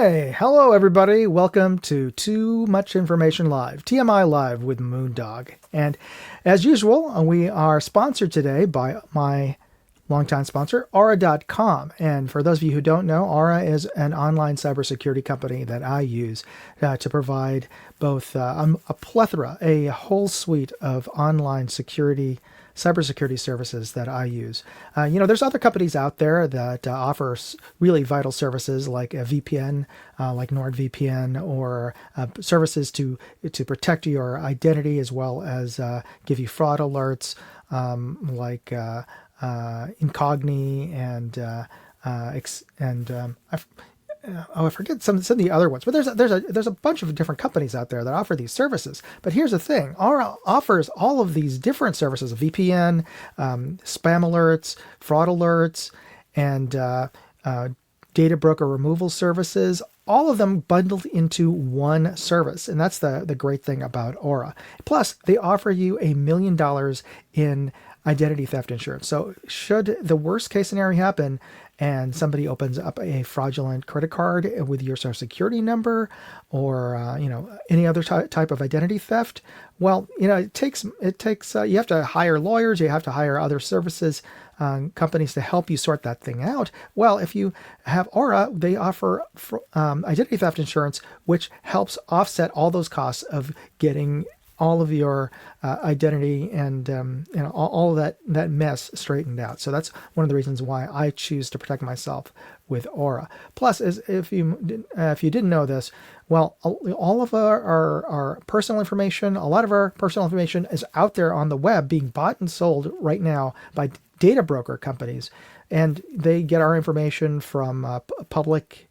Hey, hello everybody. Welcome to Too Much Information Live, TMI Live with Moondog. And as usual, we are sponsored today by my longtime sponsor, Aura.com. And for those of you who don't know, Aura is an online cybersecurity company that I use to provide both a plethora, a whole suite of online cybersecurity services that I use. There's other companies out there that offer really vital services like a VPN, like NordVPN, or services to protect your identity as well as give you fraud alerts, like Incogni I forget some of the other ones, but there's a bunch of different companies out there that offer these services. But here's the thing: Aura offers all of these different services: VPN, spam alerts, fraud alerts, and data broker removal services. All of them bundled into one service, and that's the great thing about Aura. Plus, they offer you $1 million in identity theft insurance. So should the worst case scenario happen and somebody opens up a fraudulent credit card with your social security number or any other type of identity theft, well, it takes you have to hire lawyers, you have to hire other services companies to help you sort that thing out. Well, if you have Aura, they offer identity theft insurance, which helps offset all those costs of getting all of your identity and all of that mess straightened out. So that's one of the reasons why I choose to protect myself with Aura. Plus, if you didn't know this, well, all of our personal information, a lot of our personal information is out there on the web being bought and sold right now by data broker companies, and they get our information from public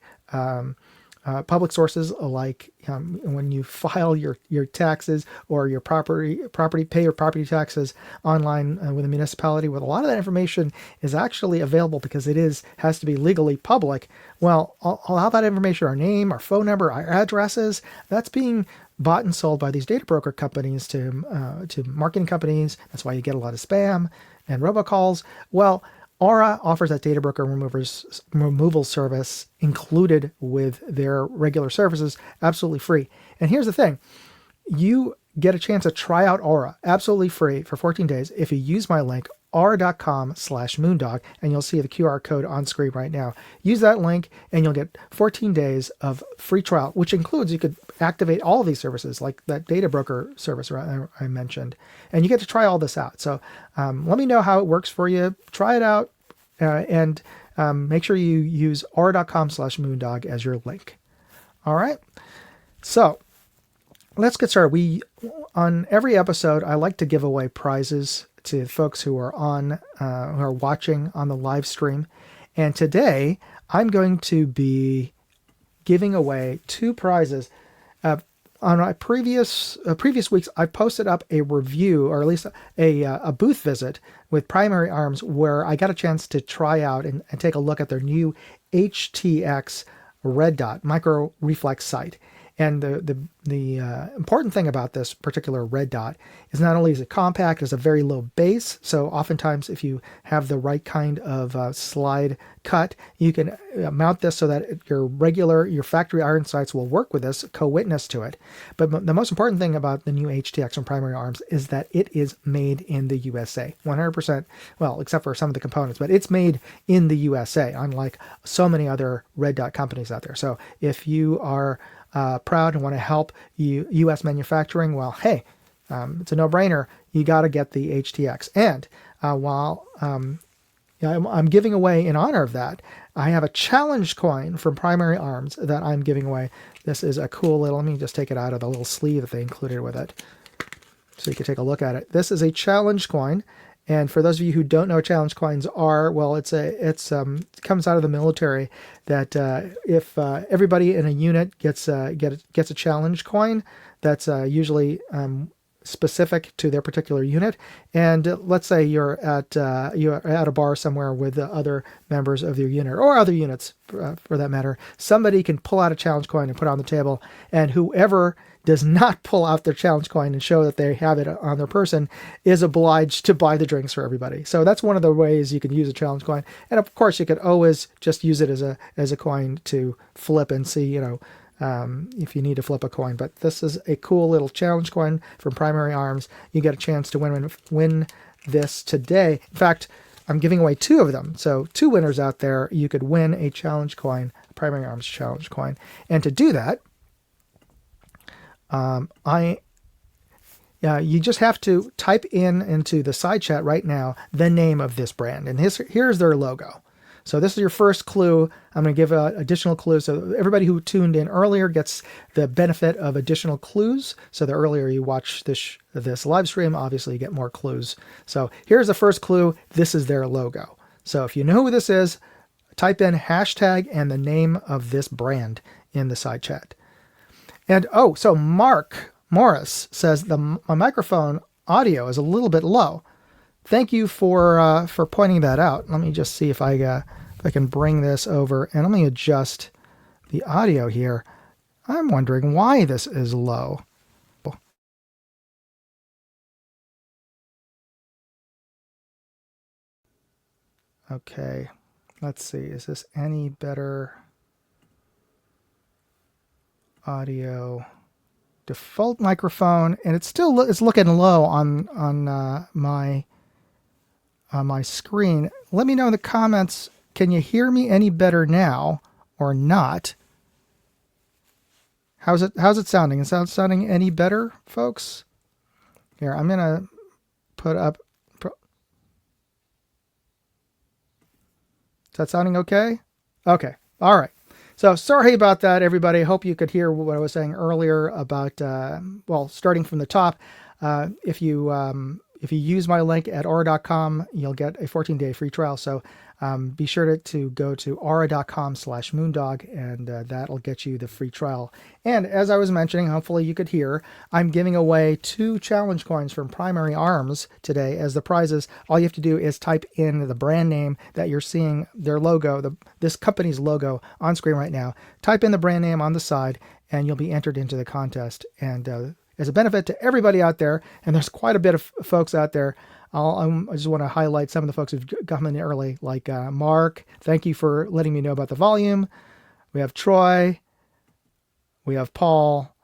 sources, like when you file your taxes or your property taxes online with a municipality. Well, a lot of that information is actually available because it has to be legally public. Well, all that information, our name, our phone number, our addresses, that's being bought and sold by these data broker companies to marketing companies. That's why you get a lot of spam and robocalls. Well, Aura offers that data broker removal service included with their regular services, absolutely free. And here's the thing: you get a chance to try out Aura absolutely free for 14 days if you use my link, aura.com/moondog, and you'll see the QR code on screen right now. Use that link and you'll get 14 days of free trial, which includes you could activate all of these services like that data broker service I mentioned, and you get to try all this out. So let me know how it works for you. Try it out and make sure you use aura.com/moondog as your link. All right. So let's get started. On every episode, I like to give away prizes to folks who are who are watching on the live stream. And today I'm going to be giving away 2 prizes. On my previous weeks, I posted up a review, or at least a booth visit with Primary Arms, where I got a chance to try out and take a look at their new HTX red dot micro reflex sight. And the important thing about this particular red dot is not only is it compact, it's a very low base. So oftentimes if you have the right kind of slide cut, you can mount this so that your factory iron sights will work with this, co-witness to it. But the most important thing about the new HTX from Primary Arms is that it is made in the USA, 100%, well, except for some of the components, but it's made in the USA, unlike so many other red dot companies out there. So if you are proud and want to help U.S. manufacturing, well, hey, it's a no-brainer. You got to get the HTX. And while I'm giving away in honor of that, I have a challenge coin from Primary Arms that I'm giving away. This is a cool little, let me just take it out of the little sleeve that they included with it so you can take a look at it. This is a challenge coin. And for those of you who don't know what challenge coins are, well, it comes out of the military that if everybody in a unit gets a challenge coin, that's usually specific to their particular unit. And let's say you're at a bar somewhere with other members of your unit, or other units for that matter. Somebody can pull out a challenge coin and put it on the table, and whoever does not pull out their challenge coin and show that they have it on their person is obliged to buy the drinks for everybody. So that's one of the ways you can use a challenge coin. And of course, you could always just use it as a coin to flip and see, if you need to flip a coin. But this is a cool little challenge coin from Primary Arms. You get a chance to win this today. In fact, I'm giving away 2 of them. So 2 winners out there, you could win a challenge coin, a Primary Arms challenge coin. And to do that, you just have to type into the side chat right now the name of this brand, and here's their logo. So this is your first clue. I'm going to give additional clues. So everybody who tuned in earlier gets the benefit of additional clues. So the earlier you watch this live stream, obviously you get more clues. So here's the first clue. This is their logo. So if you know who this is, type in hashtag and the name of this brand in the side chat. And so Mark Morris says my microphone audio is a little bit low. Thank you for pointing that out. Let me just see if I can bring this over, and let me adjust the audio here. I'm wondering why this is low. Okay, let's see. Is this any better? Audio, default microphone, and it's looking low on my screen. Let me know in the comments. Can you hear me any better now or not? How's it sounding? Is it sounding any better, folks? Here, I'm gonna put up. Is that sounding okay? Okay. All right. So sorry about that, everybody. I hope you could hear what I was saying earlier about, starting from the top. If you use my link at aura.com, you'll get a 14-day free trial. So be sure to go to aura.com/moondog, and that'll get you the free trial. And as I was mentioning, hopefully you could hear, I'm giving away 2 challenge coins from Primary Arms today as the prizes. All you have to do is type in the brand name that you're seeing, their logo, this company's logo on screen right now. Type in the brand name on the side, and you'll be entered into the contest. And as a benefit to everybody out there, and there's quite a bit of folks out there, I just want to highlight some of the folks who've come in early, like Mark. Thank you for letting me know about the volume. We have Troy. We have Paul.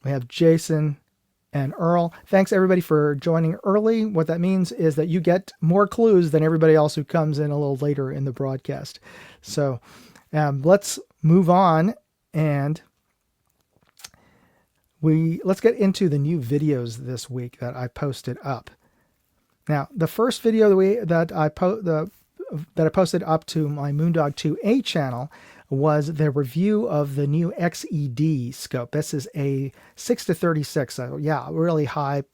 We have Jason and Earl. Thanks, everybody, for joining early. What that means is that you get more clues than everybody else who comes in a little later in the broadcast. So let's move on, and let's get into the new videos this week that I posted up. Now, the first video that I posted up to my Moondog 2A channel was the review of the new XED scope. This is a 6-36, so really high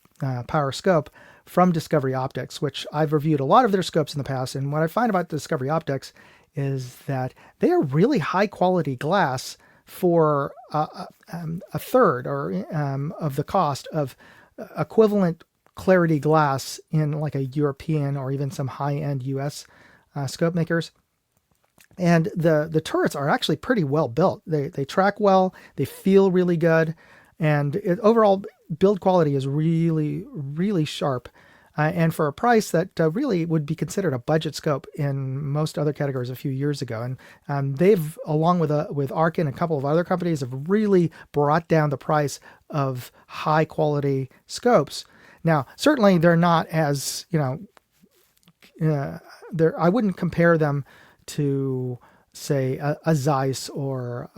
power scope from Discovery Optics, which I've reviewed a lot of their scopes in the past. And what I find about Discovery Optics is that they are really high quality glass for a third of the cost of equivalent clarity glass in like a European or even some high-end US scope makers. And the turrets are actually pretty well built. They track well, they feel really good, and overall build quality is really, really sharp. And for a price that really would be considered a budget scope in most other categories a few years ago. And they've, along with Arkin and a couple of other companies, have really brought down the price of high quality scopes. Now, certainly they're not as, I wouldn't compare them to, say, a Zeiss or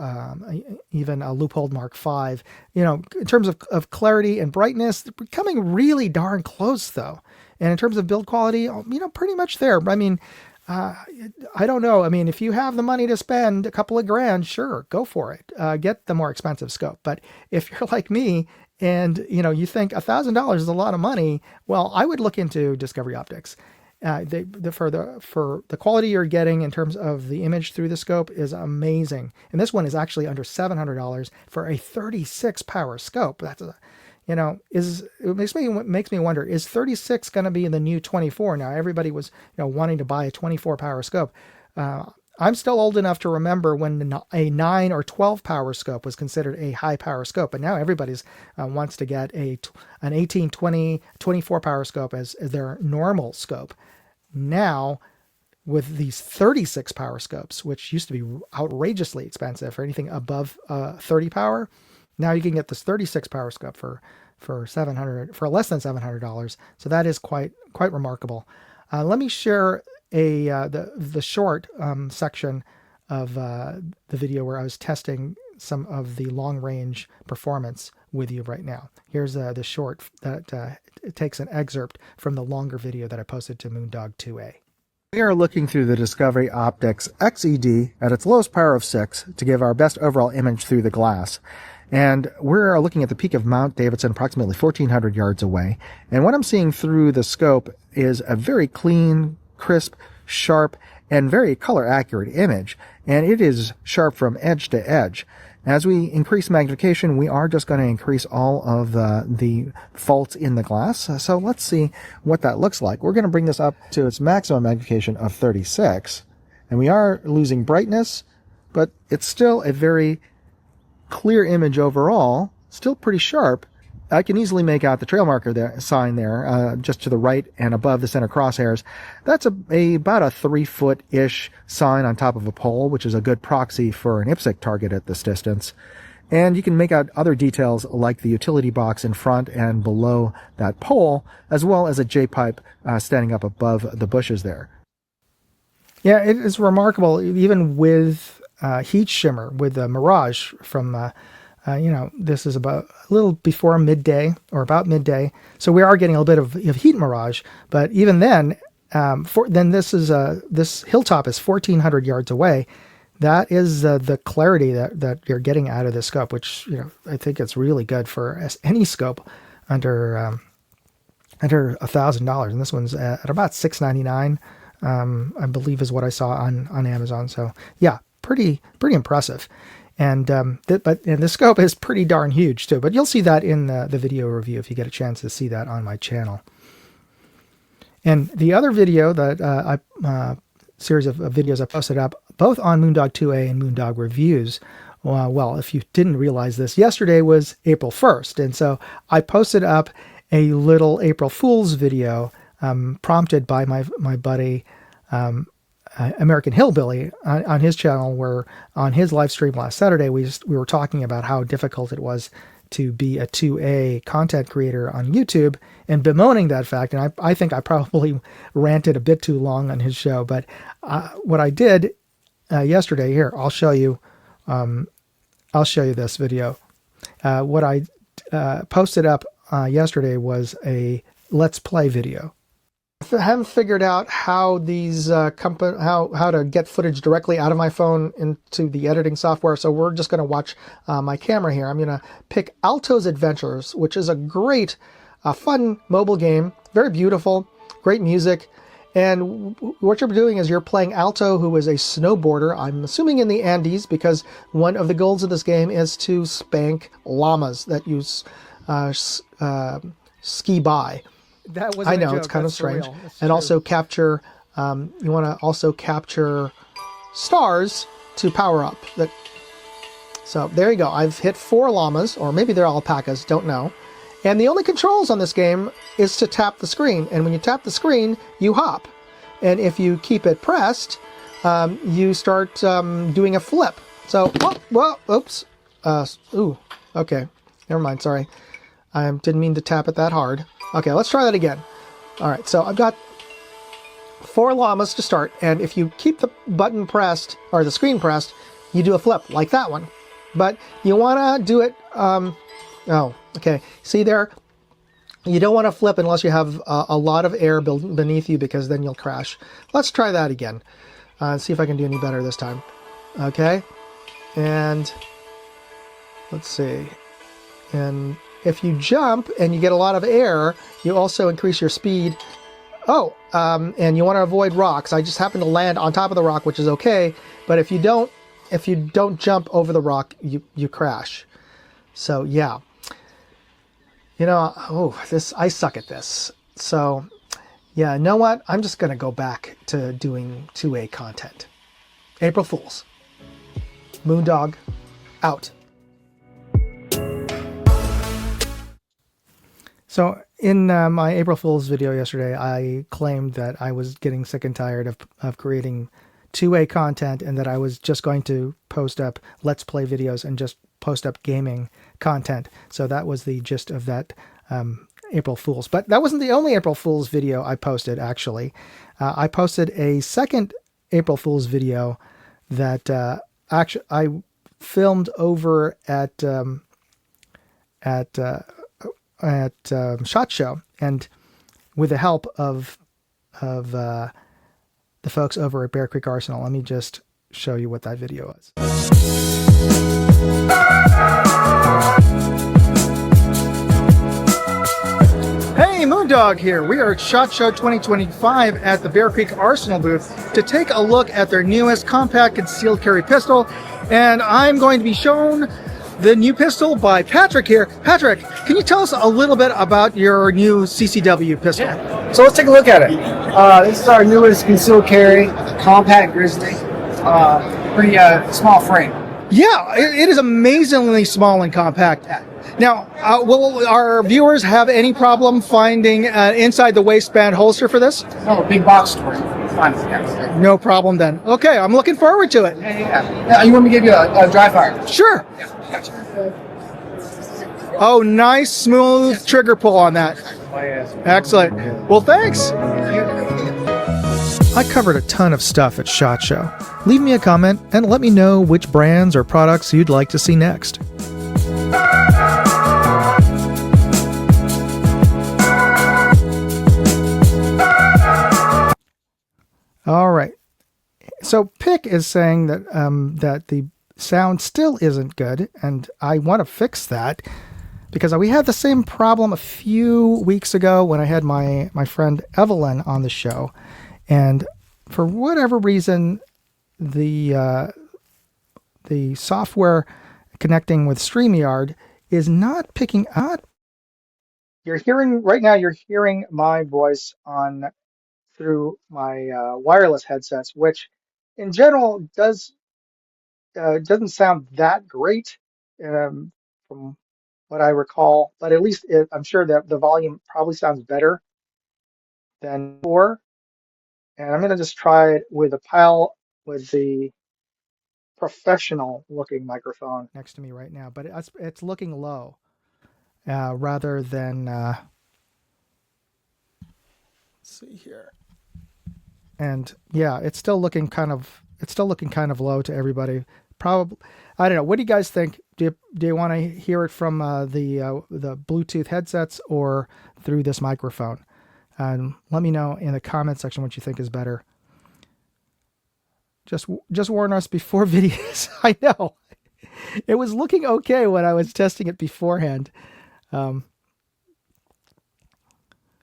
even a Leupold Mark V. In terms of clarity and brightness, they're becoming really darn close, though. And in terms of build quality, pretty much there. I mean, I don't know. I mean, if you have the money to spend a couple of grand, sure, go for it. Get the more expensive scope. But if you're like me, and you think $1,000 is a lot of money, well, I would look into Discovery Optics. For the quality you're getting in terms of the image through the scope is amazing. And this one is actually under $700 for a 36 power scope. That's it makes me wonder, is 36 going to be the new 24? Now everybody was wanting to buy a 24 power scope. I'm still old enough to remember when a 9 or 12 power scope was considered a high power scope, but now everybody's wants to get an 18, 20, 24 power scope as their normal scope. Now, with these 36 power scopes, which used to be outrageously expensive for anything above 30 power, now you can get this 36 power scope for less than $700. So that is quite remarkable. Let me share the short section of the video where I was testing some of the long range performance with you right now. Here's the short that it takes an excerpt from the longer video that I posted to Moondog 2A. We are looking through the Discovery Optics XED at its lowest power of 6 to give our best overall image through the glass. And we're looking at the peak of Mount Davidson, approximately 1,400 yards away. And what I'm seeing through the scope is a very clean, crisp, sharp, and very color accurate image. And it is sharp from edge to edge. As we increase magnification, we are just going to increase all of the faults in the glass. So let's see what that looks like. We're going to bring this up to its maximum magnification of 36. And we are losing brightness, but it's still a very clear image overall, still pretty sharp. I can easily make out the trail marker sign there, just to the right and above the center crosshairs. That's about a 3-foot-ish sign on top of a pole, which is a good proxy for an IPSC target at this distance. And you can make out other details like the utility box in front and below that pole, as well as a J-pipe standing up above the bushes there. Yeah, it is remarkable, even with heat shimmer, with the mirage from this is about a little before midday or about midday. So we are getting a little bit of heat mirage, but even then, this hilltop is 1,400 yards away. That is the clarity that you're getting out of this scope, which, I think it's really good for any scope under $1,000. And this one's at about $699, I believe is what I saw on Amazon. So yeah, pretty impressive. And the scope is pretty darn huge too, but you'll see that in the video review if you get a chance to see that on my channel. And the other video that series of videos I posted up both on Moondog 2A and Moondog Reviews. Well, if you didn't realize this, yesterday was April 1st, and so I posted up a little April Fool's video prompted by my buddy American Hillbilly on his channel, where on his live stream last Saturday we were talking about how difficult it was to be a 2A content creator on YouTube and bemoaning that fact. And I think I probably ranted a bit too long on his show, but what I did yesterday, here, I'll show you this video. What I posted up yesterday was a Let's Play video. I haven't figured out how these how to get footage directly out of my phone into the editing software, so we're just going to watch my camera here. I'm going to pick Alto's Adventures, which is a great, fun mobile game, very beautiful, great music, and what you're doing is you're playing Alto, who is a snowboarder, I'm assuming in the Andes, because one of the goals of this game is to spank llamas that you ski by. That was, I know, it's kind of strange. And also capture, you want to also capture stars to power up. So there you go. I've hit 4 llamas, or maybe they're alpacas, don't know. And the only controls on this game is to tap the screen. And when you tap the screen, you hop. And if you keep it pressed, you start doing a flip. So, oops. Ooh, okay. Never mind, sorry. I didn't mean to tap it that hard. Okay, let's try that again. All right, so I've got 4 llamas to start, and if you keep the button pressed, or the screen pressed, you do a flip, like that one. But you want to do it, oh, okay. See there? You don't want to flip unless you have a lot of air beneath you, because then you'll crash. Let's try that again. See if I can do any better this time. Okay, and let's see. And if you jump and you get a lot of air, you also increase your speed. Oh, and you want to avoid rocks. I just happen to land on top of the rock, which is okay. But if you don't jump over the rock, you crash. So yeah. You know, I suck at this. So, yeah, you know what? I'm just going to go back to doing 2A content. April Fools. Moondog, out. So, in my April Fool's video yesterday, I claimed that I was getting sick and tired of creating 2A content and that I was just going to post up Let's Play videos and just post up gaming content. So that was the gist of that April Fool's. But that wasn't the only April Fool's video I posted, actually. I posted a second April Fool's video that actually I filmed over at SHOT Show, and with the help of the folks over at Bear Creek Arsenal. Let me just show you what that video is. Hey, Moondog here. We are at SHOT Show 2025 at the Bear Creek Arsenal booth to take a look at their newest compact concealed carry pistol, and I'm going to be shown the new pistol by Patrick here. Patrick, can you tell us a little bit about your new CCW pistol? Yeah. So let's take a look at it. This is our newest concealed carry, compact grizzly, pretty small frame. Yeah, it is amazingly small and compact. Yeah. Now, will our viewers have any problem finding an inside the waistband holster for this? Oh, big box store. Fine. Yeah. No problem then. Okay, I'm looking forward to it. Yeah. You want me to give you a dry fire? Sure. Yeah, gotcha. Oh, nice smooth trigger pull on that. Excellent. Well, thanks. I covered a ton of stuff at SHOT Show. Leave me a comment and let me know which brands or products you'd like to see next. All right. So Pick is saying that that the sound still isn't good, and I want to fix that because we had the same problem a few weeks ago when I had my friend Evelyn on the show, and for whatever reason, the software connecting with StreamYard is not picking up. You're hearing my voice on through my wireless headsets, which in general doesn't sound that great from what I recall, but at least I'm sure that the volume probably sounds better than before. And I'm going to just try it with the professional looking microphone next to me right now, but it's looking low rather than let's see here. And yeah, it's still looking kind of low to everybody. Probably, I don't know. What do you guys think? Do you want to hear it from the Bluetooth headsets or through this microphone? Let me know in the comment section what you think is better. Just warn us before videos. I know it was looking okay when I was testing it beforehand.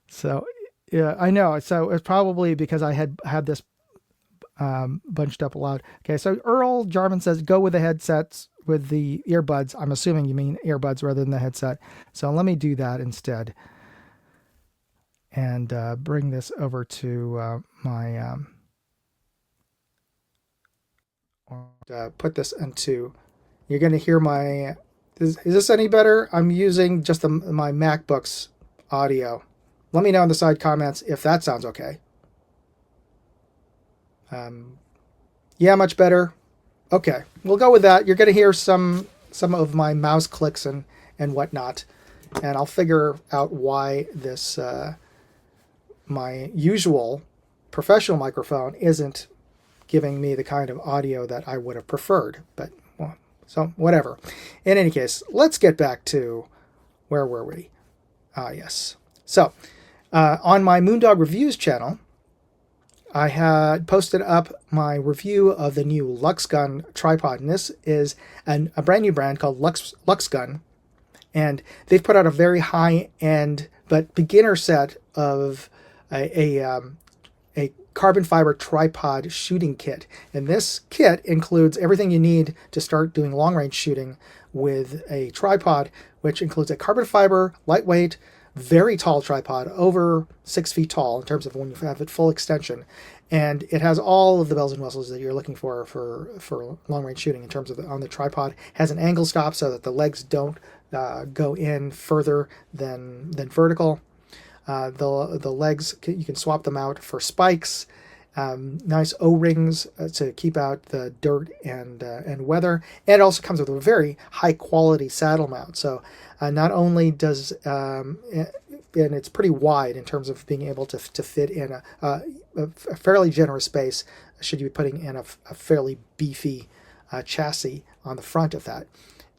So yeah, I know. So it's probably because I had this bunched up a lot. Okay, so Earl Jarman says go with the headsets with the earbuds. I'm assuming you mean earbuds rather than the headset. So let me do that instead, and bring this over to my put this into. You're going to hear my. Is this any better? I'm using just my MacBook's audio. Let me know in the side comments if that sounds okay. Yeah, much better. Okay, we'll go with that. You're going to hear some of my mouse clicks and whatnot, and I'll figure out why this my usual professional microphone isn't giving me the kind of audio that I would have preferred. But well, so whatever. In any case, let's get back to where were we? Yes. So on my Moondog Reviews channel, I had posted up my review of the new LuxGun tripod, and this is a brand new brand called LuxGun, and they've put out a very high-end but beginner set of a carbon fiber tripod shooting kit. And this kit includes everything you need to start doing long range shooting with a tripod, which includes a carbon fiber, lightweight, very tall tripod, over 6 feet tall in terms of when you have it full extension. And it has all of the bells and whistles that you're looking for long range shooting in terms of on the tripod. It has an angle stop so that the legs don't go in further than vertical. The legs, you can swap them out for spikes. Nice O-rings to keep out the dirt and weather. And it also comes with a very high quality saddle mount. So not only does and it's pretty wide in terms of being able to fit in a fairly generous space should you be putting in a fairly beefy chassis on the front of that.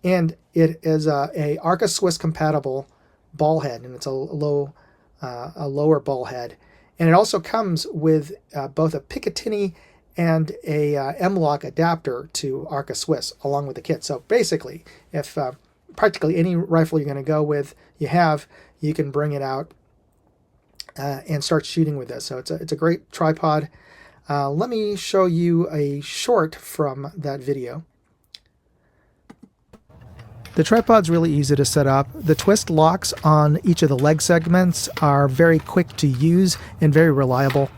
And it is a Arca Swiss compatible ball head, and it's a lower ball head. And it also comes with both a Picatinny and a M-Lock adapter to Arca Swiss along with the kit. So basically, if practically any rifle you're going to go with, you can bring it out and start shooting with this. So it's a great tripod. Let me show you a short from that video. The tripod's really easy to set up. The twist locks on each of the leg segments are very quick to use and very reliable.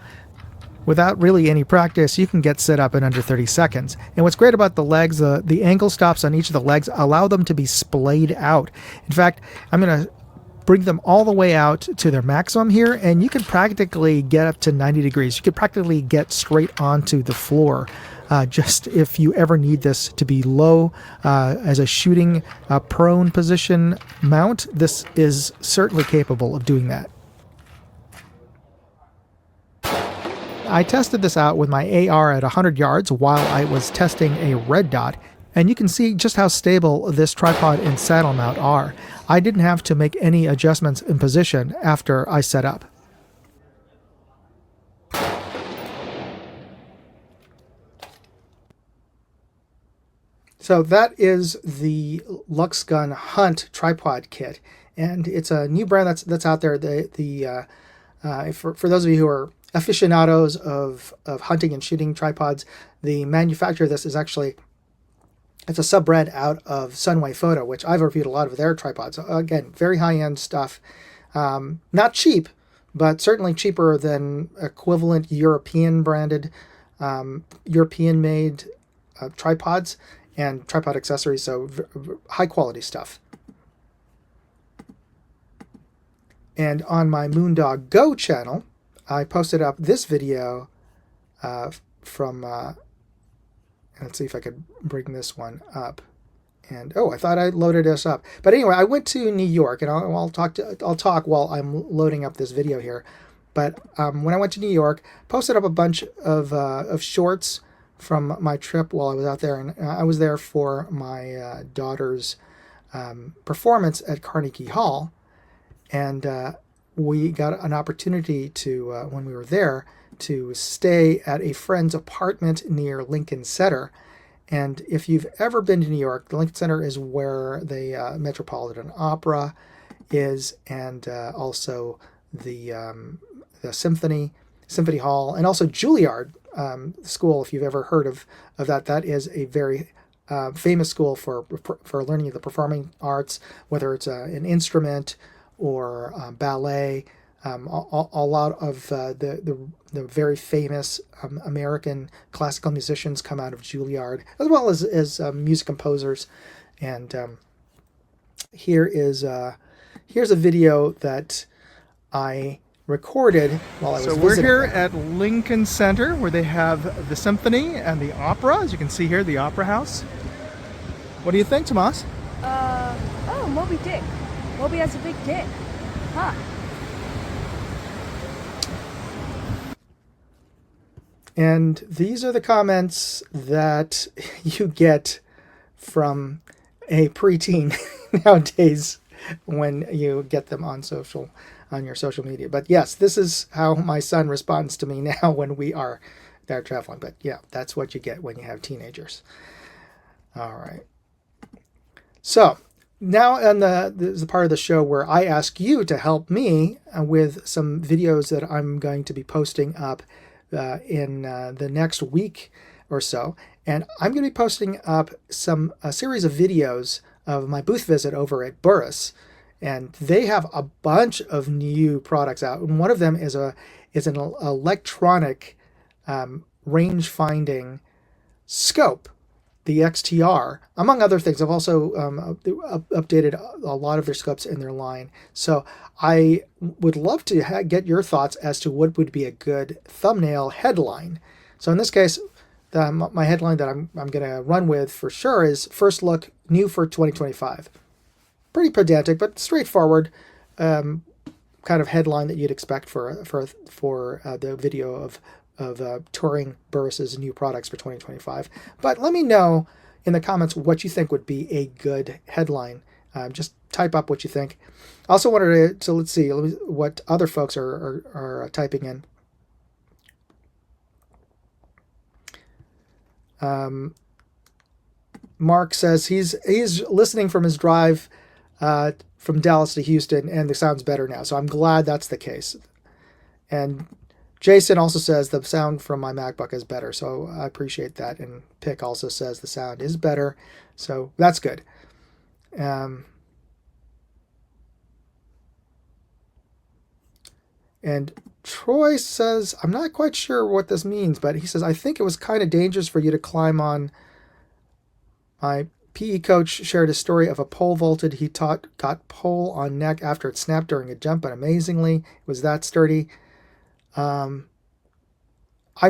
Without really any practice, you can get set up in under 30 seconds. And what's great about the legs, the angle stops on each of the legs allow them to be splayed out. In fact, I'm going to bring them all the way out to their maximum here, and you can practically get up to 90 degrees. You could practically get straight onto the floor. Just if you ever need this to be low as a shooting prone position mount, this is certainly capable of doing that. I tested this out with my AR at 100 yards while I was testing a red dot, and you can see just how stable this tripod and saddle mount are. I didn't have to make any adjustments in position after I set up. So that is the LuxGun Hunt tripod kit, and it's a new brand that's out there. For those of you who are aficionados of hunting and shooting tripods, the manufacturer of this is actually, it's a sub-brand out of Sunway Photo, which I've reviewed a lot of their tripods. Again, very high-end stuff. Not cheap, but certainly cheaper than equivalent European branded, European-made tripods and tripod accessories, so high-quality stuff. And on my Moondog Go channel, I posted up this video from, let's see if I could bring this one up. And oh, I thought I loaded this up. But anyway, I went to New York, and I'll talk while I'm loading up this video here. But when I went to New York, posted up a bunch of shorts from my trip while I was out there, and I was there for my daughter's performance at Carnegie Hall, and we got an opportunity to, when we were there, to stay at a friend's apartment near Lincoln Center. And if you've ever been to New York, the Lincoln Center is where the Metropolitan Opera is, and also the Symphony Hall, and also Juilliard School. If you've ever heard of that, that is a very famous school for learning the performing arts, whether it's an instrument or ballet. A lot of the very famous American classical musicians come out of Juilliard, as well as music composers. And here's a video that I recorded while I was visiting. So we're here at Lincoln Center, where they have the symphony and the opera. As you can see here, the opera house. What do you think, Tomas? Oh, Moby Dick. Moby has a big dick. Huh. And these are the comments that you get from a preteen nowadays when you get them on your social media. But yes, this is how my son responds to me now when we are there traveling. But yeah, that's what you get when you have teenagers. All right. So now this is the part of the show where I ask you to help me with some videos that I'm going to be posting up in the next week or so. And I'm going to be posting up a series of videos of my booth visit over at Burris. And they have a bunch of new products out. And one of them is an electronic range finding scope, the XTR, among other things. I've also updated a lot of their scopes in their line. So I would love to get your thoughts as to what would be a good thumbnail headline. So in this case, my headline that I'm going to run with for sure is First Look New for 2025. Pretty pedantic, but straightforward kind of headline that you'd expect for the video of touring Burris's new products for 2025. But let me know in the comments what you think would be a good headline. Just type up what you think. I also wanted to let's see what other folks are typing in. Mark says he's listening from his drive from Dallas to Houston, and the sound's better now. So I'm glad that's the case. And Jason also says the sound from my MacBook is better, so I appreciate that. And Pick also says the sound is better, so that's good. And Troy says, I'm not quite sure what this means, but he says, I think it was kind of dangerous for you to climb on. My PE coach shared a story of a pole vaulted. He got pole on neck after it snapped during a jump, but amazingly, it was that sturdy. I'm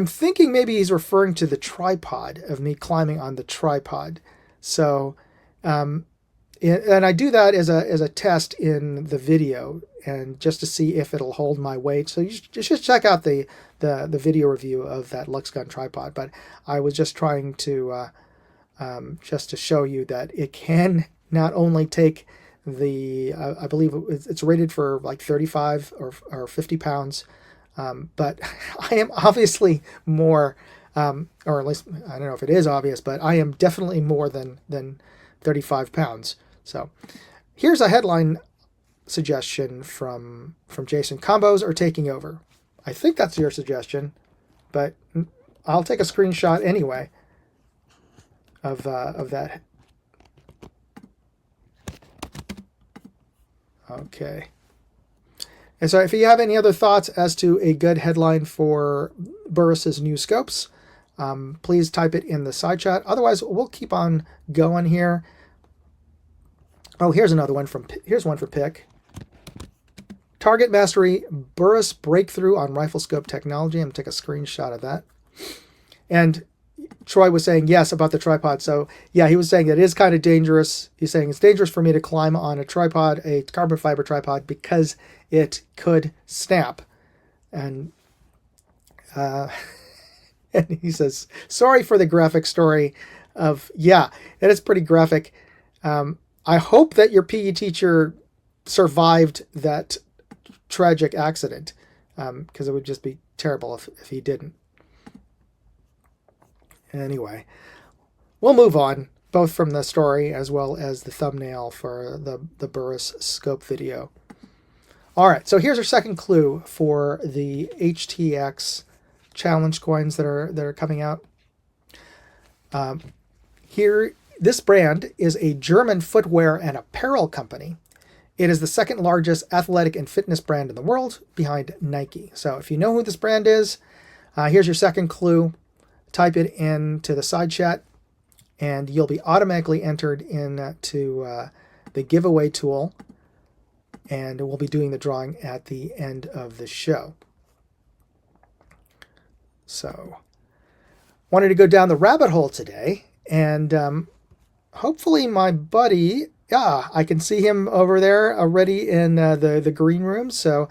thinking maybe he's referring to the tripod, of me climbing on the tripod. So, and I do that as a test in the video, and just to see if it'll hold my weight. So you should check out the video review of that LuxGun tripod. But I was just trying to just to show you that it can not only take I believe it's rated for like 35 or 50 pounds, but I am obviously more, or at least I don't know if it is obvious, but I am definitely more than 35 pounds. So here's a headline suggestion from Jason. Combos are taking over. I think that's your suggestion, but I'll take a screenshot anyway of that. Okay. And so if you have any other thoughts as to a good headline for Burris's new scopes, please type it in the side chat. Otherwise, we'll keep on going here. Oh, here's another one here's one for Pick. Target Mastery Burris Breakthrough on Rifle Scope Technology. I'm going to take a screenshot of that. And Troy was saying yes about the tripod. So yeah, he was saying that it is kind of dangerous. He's saying it's dangerous for me to climb on a tripod, a carbon fiber tripod, because it could snap. And and he says, sorry for the graphic story of, yeah, it is pretty graphic. I hope that your PE teacher survived that tragic accident, because it would just be terrible if he didn't. Anyway, we'll move on, both from the story as well as the thumbnail for the Burris scope video. All right, so here's our second clue for the HTX challenge coins that are coming out. Here, this brand is a German footwear and apparel company. It is the second largest athletic and fitness brand in the world, behind Nike. So if you know who this brand is, here's your second clue. Type it into the side chat, and you'll be automatically entered into the giveaway tool, and we'll be doing the drawing at the end of the show. So, wanted to go down the rabbit hole today, and hopefully my buddy, I can see him over there already in the green room. So,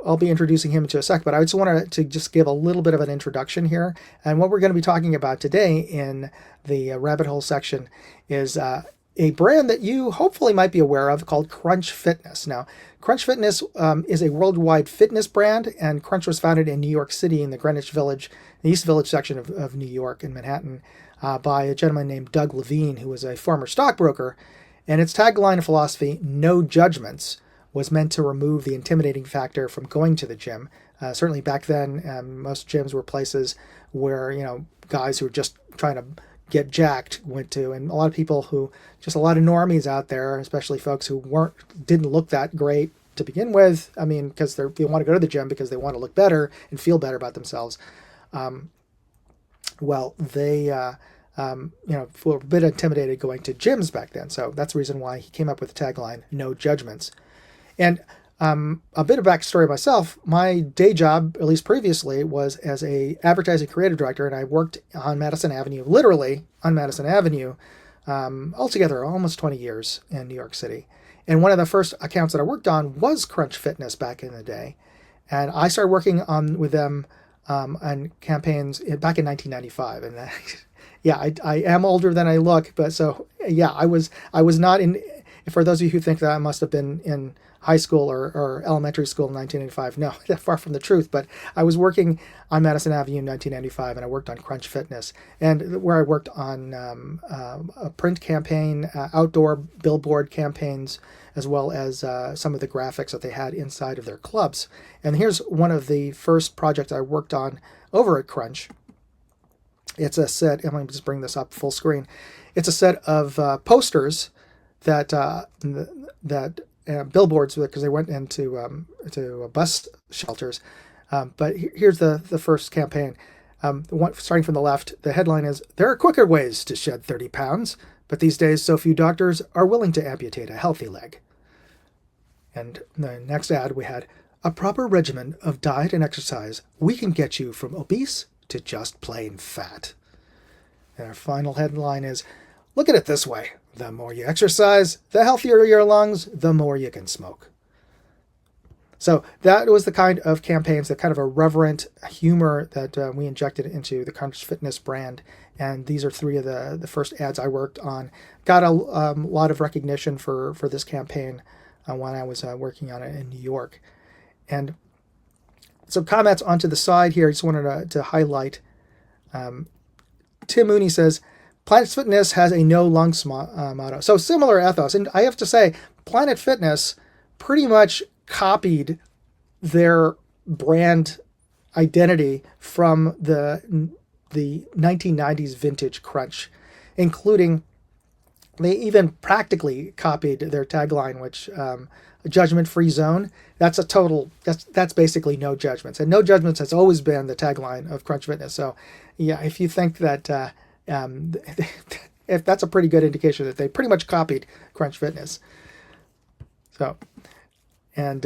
I'll be introducing him in a sec, but I just wanted to just give a little bit of an introduction here. And what we're going to be talking about today in the rabbit hole section is a brand that you hopefully might be aware of called Crunch Fitness. Now, Crunch Fitness is a worldwide fitness brand, and Crunch was founded in New York City in the Greenwich Village, the East Village section of New York in Manhattan, by a gentleman named Doug Levine, who was a former stockbroker. And its tagline and philosophy, no judgments, was meant to remove the intimidating factor from going to the gym. Certainly back then, most gyms were places where, guys who were just trying to get jacked went to, and a lot of people just a lot of normies out there, especially folks who didn't look that great to begin with. I mean, because they want to go to the gym because they want to look better and feel better about themselves. They were a bit intimidated going to gyms back then. So that's the reason why he came up with the tagline, "No Judgments." And a bit of backstory myself. My day job, at least previously, was as a advertising creative director, and I worked on Madison Avenue, literally on Madison Avenue, altogether almost 20 years in New York City. And one of the first accounts that I worked on was Crunch Fitness back in the day, and I started working with them on campaigns back in 1995. And yeah, I am older than I look, but so yeah, I was not in. For those of you who think that I must have been in high school or elementary school in 1985, no, that's far from the truth. But I was working on Madison Avenue in 1995, and I worked on Crunch Fitness, and where I worked on a print campaign, outdoor billboard campaigns, as well as some of the graphics that they had inside of their clubs. And here's one of the first projects I worked on over at Crunch. It's a set. I'm going to just bring this up full screen. It's a set of posters that billboards, because they went into to bus shelters. But here's the first campaign. Starting from the left, the headline is, "There are quicker ways to shed 30 pounds, but these days so few doctors are willing to amputate a healthy leg." And the next ad we had, "A proper regimen of diet and exercise, we can get you from obese to just plain fat." And our final headline is, "Look at it this way. The more you exercise, the healthier your lungs, the more you can smoke." So that was the kind of campaigns, that kind of irreverent humor that we injected into the Crunch Fitness brand. And these are three of the first ads I worked on. Got a lot of recognition for this campaign when I was working on it in New York. And some comments onto the side here, I just wanted to highlight. Tim Mooney says, "Planet Fitness has a no lungs motto." So similar ethos. And I have to say, Planet Fitness pretty much copied their brand identity from the 1990s vintage Crunch, including they even practically copied their tagline, which judgment-free zone. That's basically no judgments. And no judgments has always been the tagline of Crunch Fitness. So yeah, if you think that if that's a pretty good indication that they pretty much copied Crunch Fitness. So, and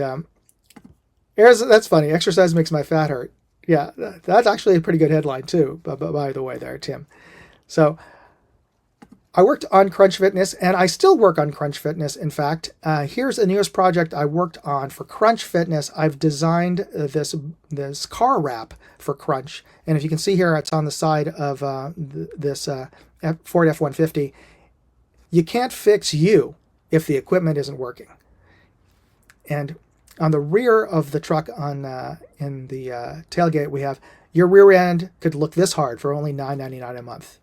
that's funny. "Exercise makes my fat hurt." Yeah, that's actually a pretty good headline too, by the way there, Tim. So I worked on Crunch Fitness, and I still work on Crunch Fitness. In fact, here's the newest project I worked on for Crunch Fitness. I've designed this car wrap for Crunch, and if you can see here, it's on the side of this Ford F-150. You can't fix you if the equipment isn't working. And on the rear of the truck, in the tailgate, we have, "Your rear end could look this hard for only $9.99 a month."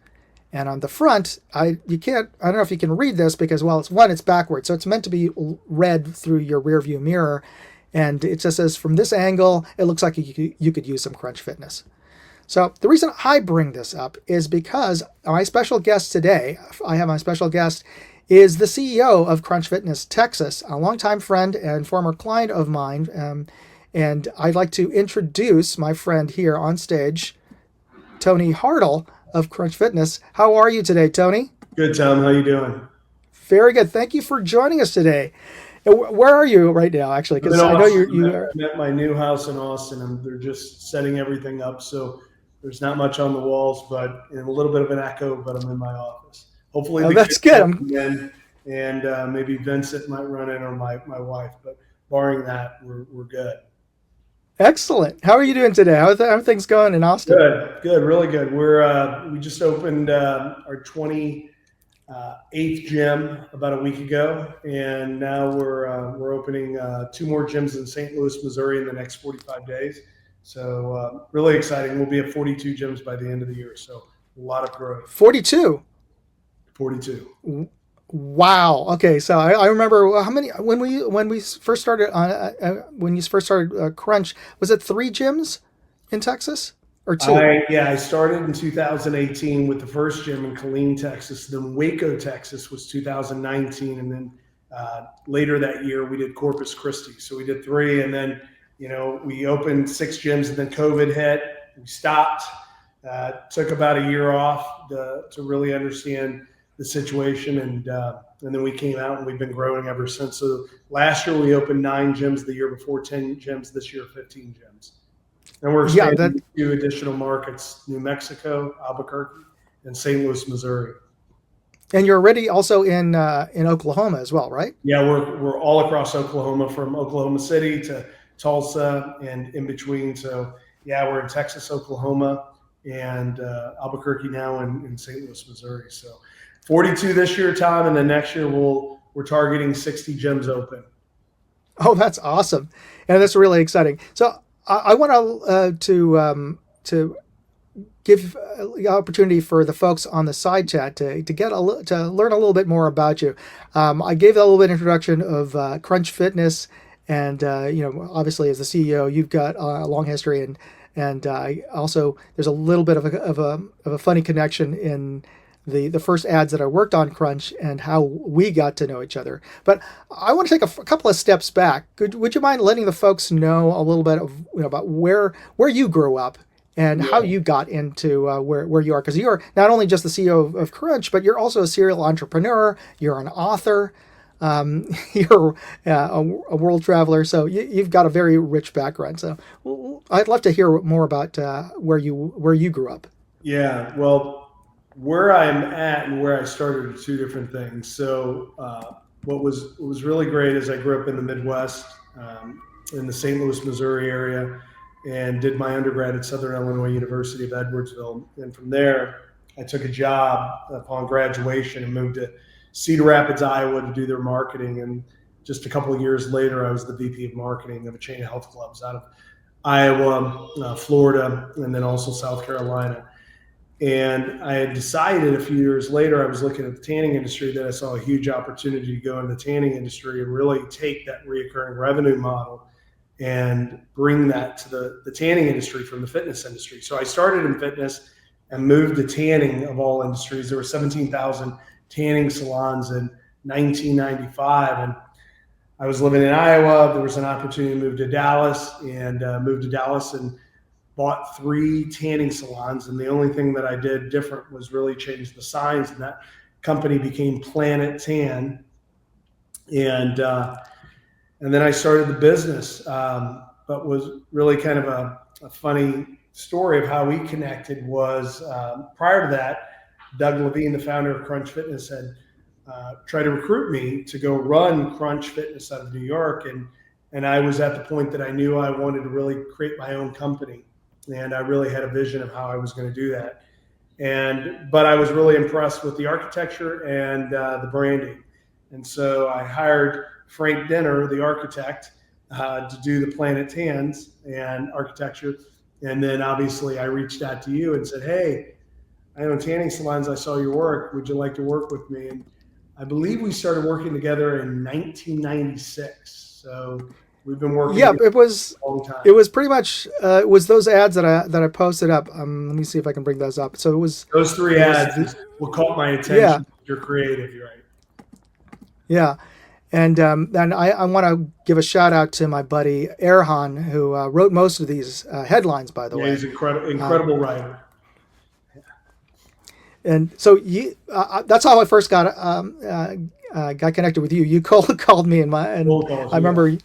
And on the front, I don't know if you can read this because, well, it's backwards. So it's meant to be read through your rear view mirror. And it just says, "From this angle, it looks like you could use some Crunch Fitness." So the reason I bring this up is because my special guest today, is the CEO of Crunch Fitness Texas, a longtime friend and former client of mine. And I'd like to introduce my friend here on stage, Tony Hartl of Crunch Fitness. How are you today, Tony? Good, Tom. How you doing? Very good. Thank you for joining us today. Where are you right now, actually? Because I know I'm at my new house in Austin, and they're just setting everything up. So there's not much on the walls, but a little bit of an echo. But I'm in my office. Hopefully, that's good. And maybe Vincent might run in, or my wife. But barring that, we're good. Excellent. How are you doing today? How are things going in Austin? Good, really good. We just opened our 28th gym about a week ago, and now we're opening 2 more gyms in St. Louis, Missouri, in the next 45 days. So really exciting. We'll be at 42 gyms by the end of the year. So a lot of growth. 42. Wow. Okay. So I remember how many when we first started on when you first started Crunch, was it 3 gyms in Texas or 2? I started in 2018 with the first gym in Killeen, Texas. Then Waco, Texas was 2019, and then later that year we did Corpus Christi. So we did 3, and then we opened 6 gyms, and then COVID hit. We stopped. Took about a year off to really understand the situation, and then we came out, and we've been growing ever since. So last year we opened 9 gyms. The year before 10 gyms. This year 15 gyms. And we're Yeah, expanding to additional markets: New Mexico, Albuquerque, and St. Louis, Missouri. and you're already also in Oklahoma as well, right? Yeah, we're all across Oklahoma, from Oklahoma City to Tulsa and in between. So yeah, we're in Texas, Oklahoma, and Albuquerque now, in St. Louis, Missouri. So 42 this year, Tom, and then next year we're targeting 60 gyms open. Oh, that's awesome, and that's really exciting. So I want to give the opportunity for the folks on the side chat to learn a little bit more about you. I gave a little bit of introduction of Crunch Fitness, and obviously as the CEO, you've got a long history, and also there's a little bit of a funny connection in the first ads that I worked on Crunch and how we got to know each other. But I want to take a couple of steps back. Would you mind letting the folks know a little bit of about where you grew up and how you got into where you are? Because you're not only just the CEO of Crunch, but you're also a serial entrepreneur. You're an author. You're a world traveler. So you've got a very rich background. So I'd love to hear more about where you grew up. Yeah, well, where I'm at and where I started are 2 different things. So what was really great is I grew up in the Midwest, in the St. Louis, Missouri area, and did my undergrad at Southern Illinois University of Edwardsville. And from there, I took a job upon graduation and moved to Cedar Rapids, Iowa, to do their marketing. And just a couple of years later, I was the VP of marketing of a chain of health clubs out of Iowa, Florida, and then also South Carolina. And I had decided a few years later, I was looking at the tanning industry, that I saw a huge opportunity to go into the tanning industry and really take that reoccurring revenue model and bring that to the tanning industry from the fitness industry. So I started in fitness and moved to tanning, of all industries. There were 17,000 tanning salons in 1995. And I was living in Iowa. There was an opportunity to move to Dallas, and bought 3 tanning salons. And the only thing that I did different was really change the signs, and that company became Planet Tan. And then I started the business, but was really kind of a funny story of how we connected was, prior to that, Doug Levine, the founder of Crunch Fitness, had tried to recruit me to go run Crunch Fitness out of New York. And I was at the point that I knew I wanted to really create my own company. And I really had a vision of how I was going to do that. But I was really impressed with the architecture and the branding. And so I hired Frank Denner, the architect, to do the Planet Tans and architecture. And then obviously I reached out to you and said, hey, I own tanning salons. I saw your work. Would you like to work with me? And I believe we started working together in 1996. So we've been working. Yeah, it was a long time. It was pretty much it was those ads that I posted up. Let me see if I can bring those up. So it was those 3 ads will caught my attention. Yeah. You're creative, you're right. Yeah, and I want to give a shout out to my buddy Erhan, who wrote most of these headlines. By the way, He's incredible writer. And so that's how I first got connected with you. You called me, and I remember.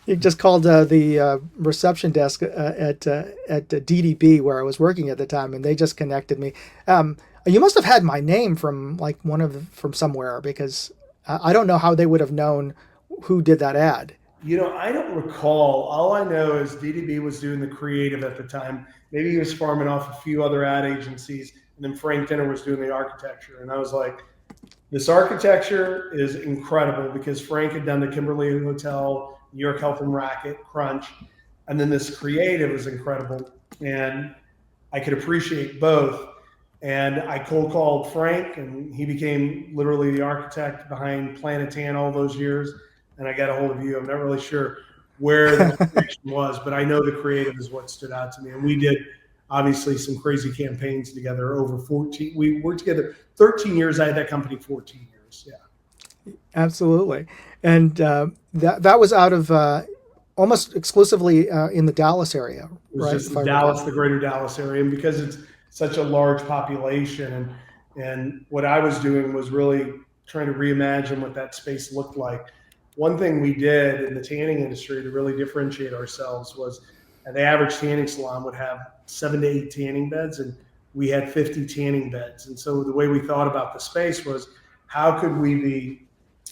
You just called the reception desk at DDB, where I was working at the time, and they just connected me. You must have had my name from from somewhere, because I don't know how they would have known who did that ad. I don't recall. All I know is DDB was doing the creative at the time. Maybe he was farming off a few other ad agencies, and then Frank Denner was doing the architecture. And I was like, this architecture is incredible, because Frank had done the Kimberly Hotel, New York Health and Racket, Crunch, and then this creative is incredible, and I could appreciate both. And I cold called Frank, and he became literally the architect behind Planet Tan all those years. And I got a hold of you. I'm not really sure where that connection was, but I know the creative is what stood out to me. And we did obviously some crazy campaigns together over 14. We worked together 13 years. I had that company 14 years. Yeah. Absolutely. And that was out of almost exclusively in the Dallas area, It was right? just Dallas, the greater Dallas area. And because it's such a large population, and what I was doing was really trying to reimagine what that space looked like. One thing we did in the tanning industry to really differentiate ourselves was the average tanning salon would have 7 to 8 tanning beds, and we had 50 tanning beds. And so the way we thought about the space was how could we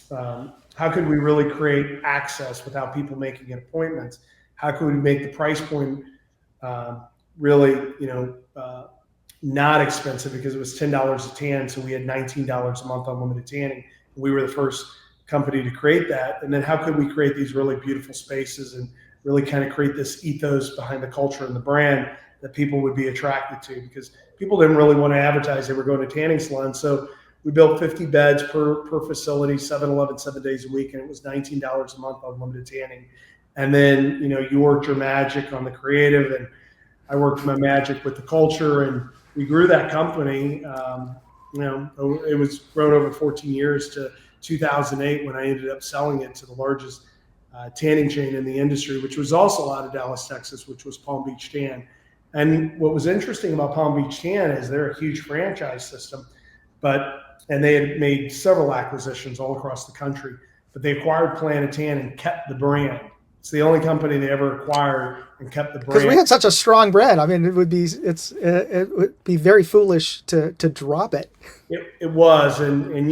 really create access without people making appointments? How could we make the price point really, not expensive, because it was $10 a tan, so we had $19 a month unlimited tanning. We were the first company to create that. And then how could we create these really beautiful spaces and really kind of create this ethos behind the culture and the brand that people would be attracted to, because people didn't really want to advertise they were going to tanning salons. So we built 50 beds per facility, 7-Eleven, 7 days a week, and it was $19 a month unlimited tanning. And then, you worked your magic on the creative, and I worked my magic with the culture, and we grew that company. It was grown over 14 years to 2008 when I ended up selling it to the largest tanning chain in the industry, which was also out of Dallas, Texas, which was Palm Beach Tan. And what was interesting about Palm Beach Tan is they're a huge franchise system, and they had made several acquisitions all across the country, but they acquired Planet Tan and kept the brand. It's the only company they ever acquired and kept the brand. Because we had such a strong brand. I mean, it would be very foolish to drop it. It was, and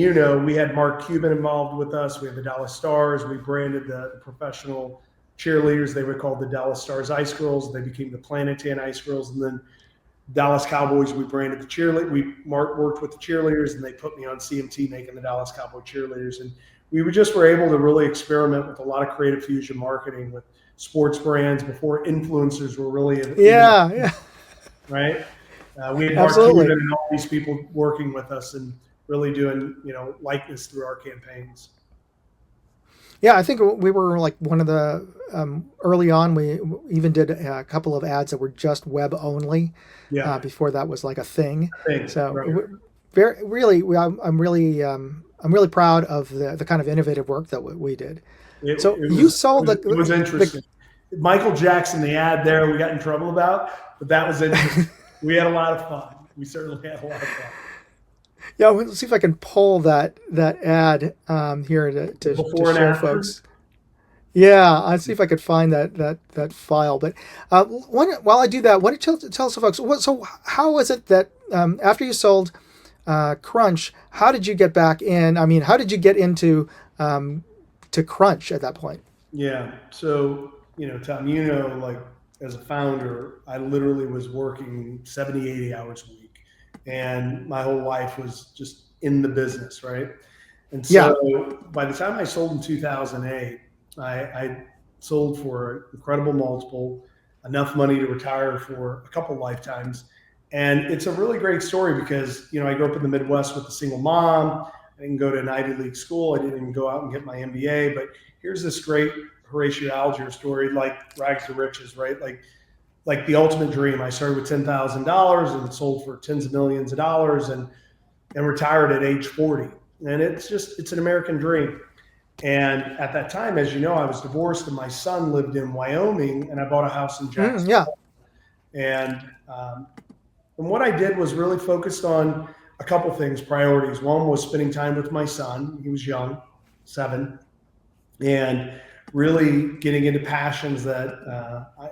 we had Mark Cuban involved with us. We had the Dallas Stars. We branded the professional cheerleaders. They were called the Dallas Stars Ice Girls. They became the Planet Tan Ice Girls, and then Dallas Cowboys. We branded the cheerleader. Mark worked with the cheerleaders, and they put me on CMT making the Dallas Cowboy cheerleaders. And we were able to really experiment with a lot of creative fusion marketing with sports brands before influencers were really right. We had Mark Cuban and all these people working with us and really doing likeness through our campaigns. Yeah, I think we were like one of the early on. We even did a couple of ads that were just web only. Yeah. Before that was like a thing. So right. I'm really proud of the kind of innovative work that we did. It was interesting. Michael Jackson, the ad there, we got in trouble about, but that was interesting. We had a lot of fun. We certainly had a lot of fun. Yeah, let's see if I can pull that ad here to show folks. Yeah, I'll see if I could find that file. But while I do that, why don't you tell us, folks, so how was it that after you sold Crunch, how did you get back in? I mean, how did you get into to Crunch at that point? Yeah, so Tom, like as a founder, I literally was working 70, 80 hours a week, and my whole life was just in the business, right? And so by the time I sold in 2008, I sold for an incredible multiple, enough money to retire for a couple lifetimes. And it's a really great story because, I grew up in the Midwest with a single mom. I didn't go to an Ivy League school. I didn't even go out and get my MBA. But here's this great Horatio Alger story, like rags to riches, right? Like the ultimate dream. I started with $10,000 and sold for tens of millions of dollars and retired at age 40. And it's an American dream. And at that time, as you know, I was divorced and my son lived in Wyoming, and I bought a house in Jackson. And what I did was really focused on a couple things, priorities. One was spending time with my son. He was young, 7, and really getting into passions that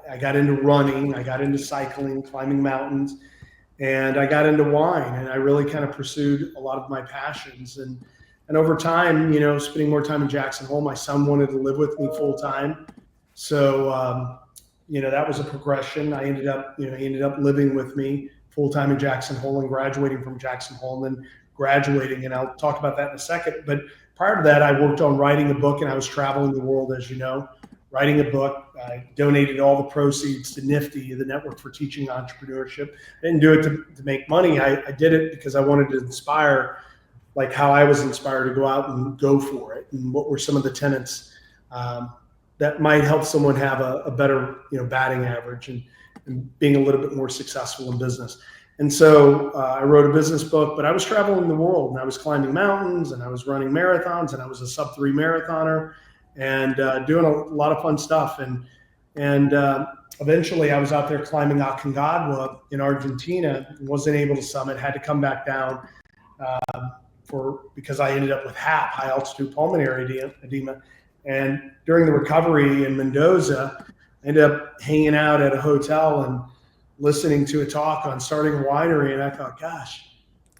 I got into running, I got into cycling, climbing mountains, and I got into wine, and I really kind of pursued a lot of my passions. And over time, spending more time in Jackson Hole, my son wanted to live with me full time. So, that was a progression. He ended up living with me full time in Jackson Hole and graduating from Jackson Hole and then graduating. And I'll talk about that in a second. But prior to that, I worked on writing a book and I was traveling the world, as you know, writing a book. I donated all the proceeds to Nifty, the Network for Teaching Entrepreneurship. I didn't do it to make money. I did it because I wanted to inspire, like how I was inspired to go out and go for it, and what were some of the tenets that might help someone have a better, batting average and being a little bit more successful in business. And so I wrote a business book, but I was traveling the world, and I was climbing mountains, and I was running marathons, and I was a sub-3 marathoner, and doing a lot of fun stuff. And eventually I was out there climbing Aconcagua in Argentina, wasn't able to summit, had to come back down because I ended up with HAP, high altitude pulmonary edema. And during the recovery in Mendoza, I ended up hanging out at a hotel and listening to a talk on starting a winery. And I thought, gosh,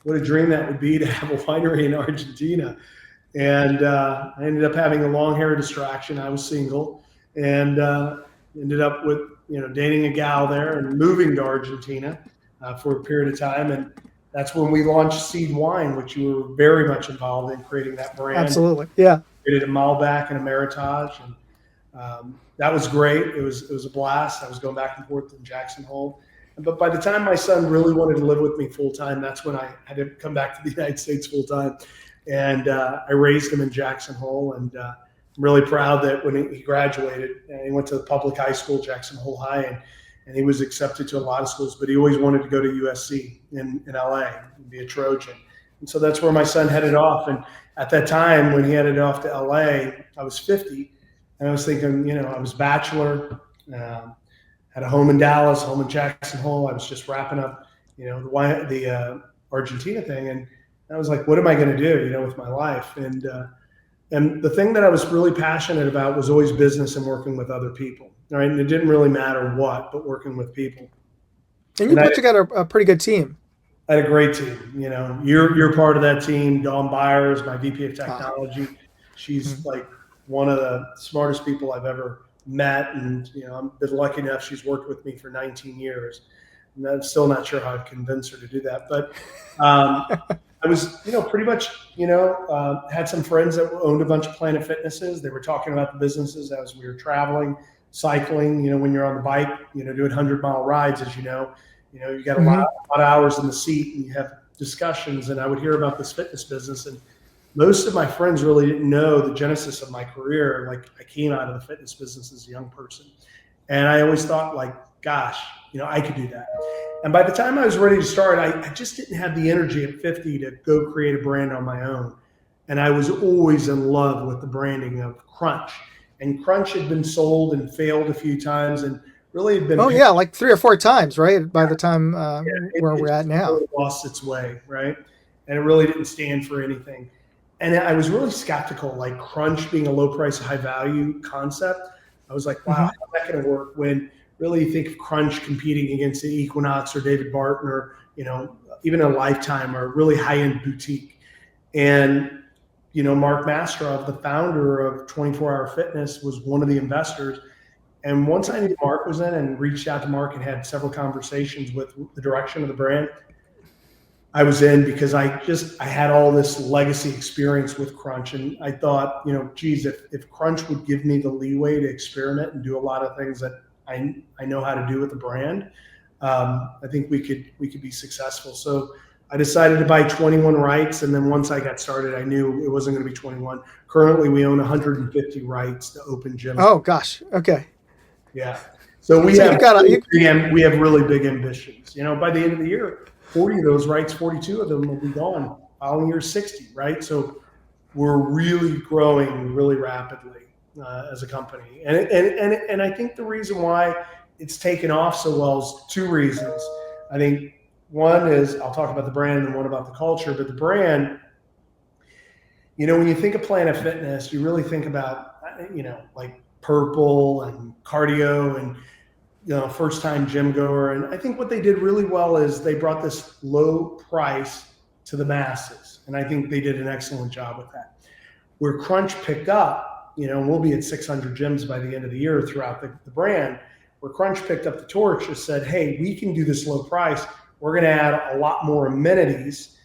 what a dream that would be to have a winery in Argentina. And I ended up having a long hair distraction. I was single, and ended up with, dating a gal there and moving to Argentina for a period of time. And that's when we launched Seed Wine, which you were very much involved in creating that brand. Absolutely. Yeah. Created a Malbec and a Meritage. And that was great. It was a blast. I was going back and forth in Jackson Hole. But by the time my son really wanted to live with me full time, that's when I had to come back to the United States full time. And I raised him in Jackson Hole, and I'm really proud that when he graduated, he went to the public high school, Jackson Hole High, and he was accepted to a lot of schools, but he always wanted to go to USC in LA and be a Trojan. And so that's where my son headed off. And at that time, when he headed off to LA, I was 50, and I was thinking, I was bachelor, had a home in Dallas, home in Jackson Hole. I was just wrapping up, the Argentina thing, and I was like, what am I going to do, with my life? And the thing that I was really passionate about was always business and working with other people. Right? And it didn't really matter what, but working with people. And you put together a pretty good team. I had a great team. You're part of that team. Dawn Byers, my VP of technology. She's like one of the smartest people I've ever met. And, I've been lucky enough. She's worked with me for 19 years. And I'm still not sure how I've convinced her to do that. But I was, pretty much, had some friends that owned a bunch of Planet Fitnesses. They were talking about the businesses as we were traveling, cycling, when you're on the bike, doing 100-mile rides, as you got a lot of hours in the seat, and you have discussions. And I would hear about this fitness business, and most of my friends really didn't know the genesis of my career. Like, I came out of the fitness business as a young person, and I always thought, like, gosh, I could do that. And by the time I was ready to start, I just didn't have the energy at 50 to go create a brand on my own. And I was always in love with the branding of Crunch. And Crunch had been sold and failed a few times, and really had been like 3 or 4 times, right? By the time where we're at now, really lost its way, right? And it really didn't stand for anything. And I was really skeptical, like Crunch being a low price, high value concept. I was like, wow, how's that going to work? When really you think of Crunch competing against the Equinox or David Barton or even a Lifetime or a really high end boutique. And Mark Mastrov, the founder of 24 Hour Fitness, was one of the investors. And once I knew Mark was in and reached out to Mark and had several conversations with the direction of the brand, I was in, because I had all this legacy experience with Crunch. And I thought, geez, if Crunch would give me the leeway to experiment and do a lot of things that I know how to do with the brand, I think we could be successful. So I decided to buy 21 rights, and then once I got started, I knew it wasn't going to be 21. Currently, we own 150 rights to open gyms. Oh gosh, okay. Yeah. So we have really big ambitions. By the end of the year, 40 of those rights, 42 of them will be gone. Following year, 60. Right. So we're really growing really rapidly as a company, and I think the reason why it's taken off so well is 2 reasons. I think one is, I'll talk about the brand and one about the culture, but the brand, when you think of Planet Fitness, you really think about, like purple and cardio and, first time gym goer. And I think what they did really well is they brought this low price to the masses. And I think they did an excellent job with that. Where Crunch picked up, we'll be at 600 gyms by the end of the year throughout the brand, where Crunch picked up the torch and said, hey, we can do this low price. We're going to add a lot more amenities,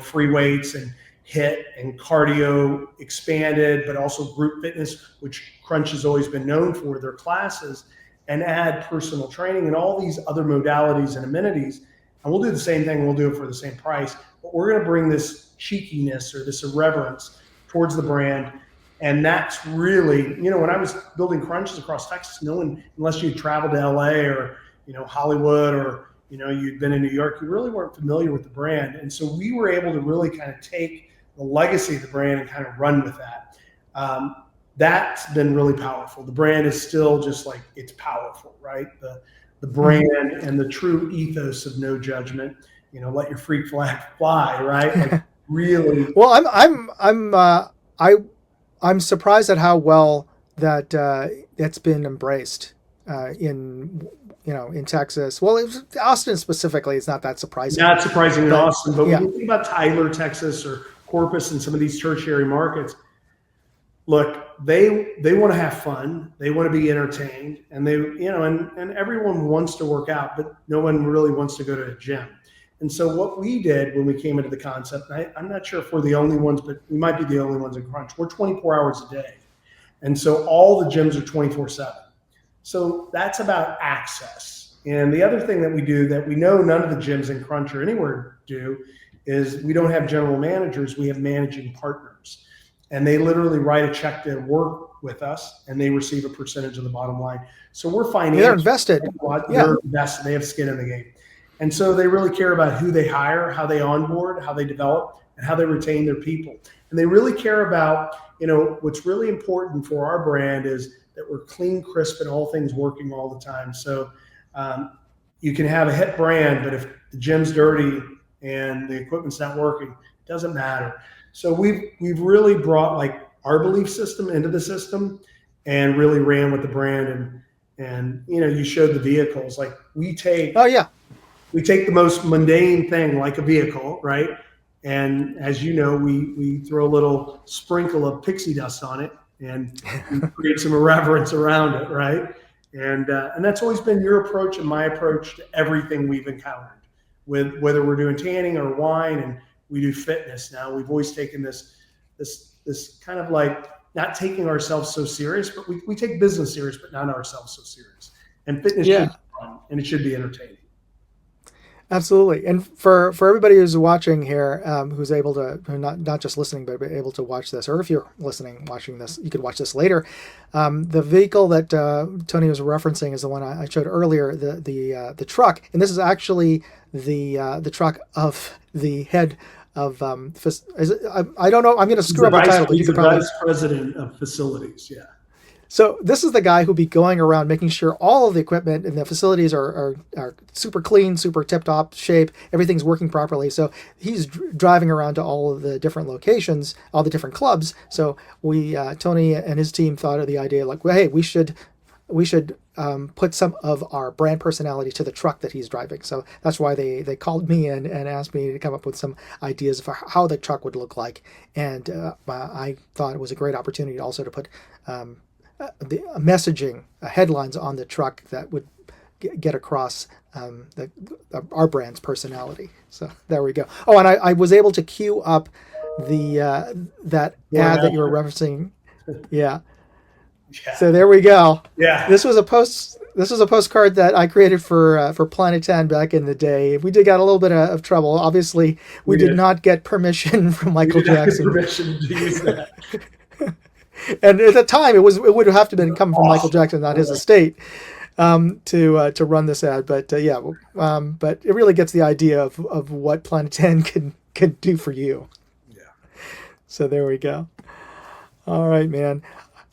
free weights and hit and cardio expanded, but also group fitness, which Crunch has always been known for, their classes, and add personal training and all these other modalities and amenities. And we'll do the same thing. We'll do it for the same price, but we're going to bring this cheekiness or this irreverence towards the brand. And that's really, when I was building Crunches across Texas, no one, unless you traveled to LA or, Hollywood or, you'd been in New York, you really weren't familiar with the brand. And so we were able to really kind of take the legacy of the brand and kind of run with that. That's been really powerful. The brand is still just like, it's powerful, right? The brand and the true ethos of no judgment, let your freak flag fly, right? Like really. Well, I'm surprised at how well that it's been embraced in Texas. Well, Austin specifically is not that surprising. Not surprising in Austin, but yeah. when you think about Tyler, Texas, or Corpus and some of these tertiary markets, look, they want to have fun, they want to be entertained, and and everyone wants to work out, but no one really wants to go to a gym. And so what we did when we came into the concept, I'm not sure if we're the only ones, but we might be the only ones in Crunch. We're 24 hours a day. And so all the gyms are 24/7. So that's about access. And the other thing that we do that we know none of the gyms in Crunch or anywhere do is we don't have general managers, we have managing partners. And they literally write a check to work with us and they receive a percentage of the bottom line. So we're financially. They're invested. They're invested. They have skin in the game. And so they really care about who they hire, how they onboard, how they develop, and how they retain their people. And they really care about, what's really important for our brand is that we're clean, crisp, and all things working all the time. So you can have a hit brand, but if the gym's dirty and the equipment's not working, it doesn't matter. So we've really brought like our belief system into the system and really ran with the brand. And you showed the vehicles. Like we take the most mundane thing like a vehicle, right? And as you know, we throw a little sprinkle of pixie dust on it and we create some irreverence around it, right? And that's always been your approach and my approach to everything we've encountered, with whether we're doing tanning or wine, and we do fitness now. We've always taken this kind of like not taking ourselves so serious, but we take business serious, but not ourselves so serious. And fitness should be fun and it should be entertaining. Absolutely. And for everybody who's watching here, who's able to, not just listening, but able to watch this, or if you're watching this, you could watch this later. The vehicle that Tony was referencing is the one I showed earlier, the truck. And this is actually the truck of the head of, I don't know, I'm going to screw up the title. But he's the vice president of facilities, yeah. So this is the guy who'll be going around making sure all of the equipment and the facilities are super clean, super tip-top shape. Everything's working properly. So he's driving around to all of the different locations, all the different clubs. So Tony and his team thought of the idea like, well, hey, we should put some of our brand personality to the truck that he's driving. So that's why they called me and asked me to come up with some ideas for how the truck would look like. And I thought it was a great opportunity also to put the messaging, headlines on the truck that would get across our brand's personality. So there we go. Oh, and I was able to queue up that ad that you were referencing. Yeah. So there we go. Yeah. This was a postcard that I created for Planet 10 back in the day. We got a little bit of trouble. Obviously, we did not get permission from Michael Jackson. Permission to use that. And at the time, it would have to been coming from Michael Jackson, not his estate, to run this ad. But but it really gets the idea of what Planet 10 can do for you. Yeah. So there we go. All right, man.